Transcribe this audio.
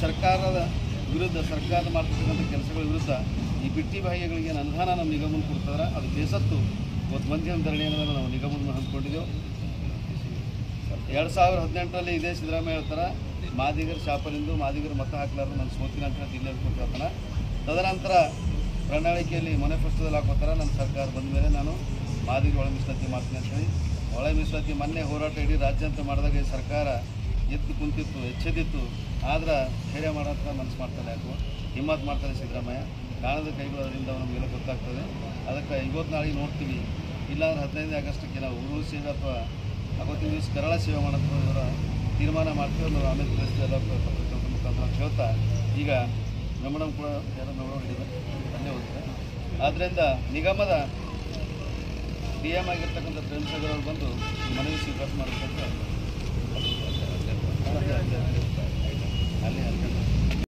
ಸರ್ಕಾರದ ವಿರುದ್ಧ ಸರ್ಕಾರ ಮಾಡ್ತಿರ್ತಕ್ಕಂಥ ಕೆಲಸಗಳ ವಿರುದ್ಧ ಈ ಬಿಟ್ಟಿ ಬಾಯಿಗಳಿಗೆ ಅನುದಾನ ನಮ್ಮ ನಿಗಮನ ಕೊಡ್ತಾರೆ. ಅದು ಬೇಸತ್ತು ಇವತ್ತು ಮಧ್ಯಮ ಧರಣಿಯನ್ನು ನಾವು ನಿಗಮವನ್ನು ಹಮ್ಮಿಕೊಂಡಿದ್ದೆವು. 2018ರಲ್ಲಿ ಇದೇ ಸಿದ್ದರಾಮಯ್ಯ ಹೇಳ್ತಾರೆ ಮಾದಿಗರ ಶಾಪಲಿಂದು ಮಾದಿಗರು ಮತ ಹಾಕಲಾರ್ದು ನಾನು ಸೋತಿನ ಅಂತ ಜಿಲ್ಲೆ ಕೊಟ್ಟಿರ್ತಾನೆ. ತದನಂತರ ಪ್ರಣಾಳಿಕೆಯಲ್ಲಿ ಮೊನಿಫೆಸ್ಟೋದಲ್ಲಿ ಹಾಕೋತಾರೆ ನನ್ನ ಸರ್ಕಾರ ಬಂದ ಮೇಲೆ ನಾನು ಮಾದಿಗರು ಒಳ ಮೀಸಲಾತಿ ಮಾಡ್ತೀನಿ ಅಂತೇಳಿ. ಒಳ ಮೀಸಲಾತಿ ಮೊನ್ನೆ ಹೋರಾಟ ಇಡೀ ರಾಜ್ಯಾಂತ ಮಾಡಿದಾಗ ಈ ಸರ್ಕಾರ ಎತ್ತು ಕುಂತಿತ್ತು, ಎಚ್ಚೆದಿತ್ತು. ಆದ್ರೆ ಧೈರ್ಯ ಮಾಡೋಂಥ ಮನಸ್ಸು ಮಾಡ್ತಾರೆ, ಯಾಕೋ ಹಿಮ್ಮತ್ತು ಮಾಡ್ತಾರೆ ಸಿದ್ದರಾಮಯ್ಯ. ಕಾಣದ ಕೈಗಳು ಅದರಿಂದ ನಮಗೆಲ್ಲ ಗೊತ್ತಾಗ್ತದೆ. ಅದಕ್ಕೆ ಇವತ್ತು ನಾಳೆ ನೋಡ್ತೀವಿ. ಇಲ್ಲಾಂದ್ರೆ 15 ಆಗಸ್ಟಕ್ಕೆ ನಾವು ಉರುಳು ಸೇವೆ ಅಥವಾ 50 ದಿವಸ ಕರಾಳ ಸೇವೆ ಮಾಡೋದು ಇವರ ತೀರ್ಮಾನ ಮಾಡ್ತೀವಿ. ನಾವು ಆಮೇಲೆ ಎಲ್ಲ ಪತ್ರಿಕಾ ಮುಖಾಂತರ ಹೇಳ್ತಾ ಈಗ ಮೇಡಮ್ ಕೂಡ ಯಾರೋ ಮೇಡಮ್ ಹಿಡಿದ ಅಲ್ಲೇ ಹೋಗ್ತಾರೆ. ಆದ್ದರಿಂದ ನಿಗಮದ DM ಆಗಿರ್ತಕ್ಕಂಥ ಪ್ರೇಮಸಾಗರ್ ಅವರು ಬಂದು ಮನವಿ ಸ್ವೀಕಾರ ಮಾಡಬೇಕಂತ ಅಲ್ಲಿ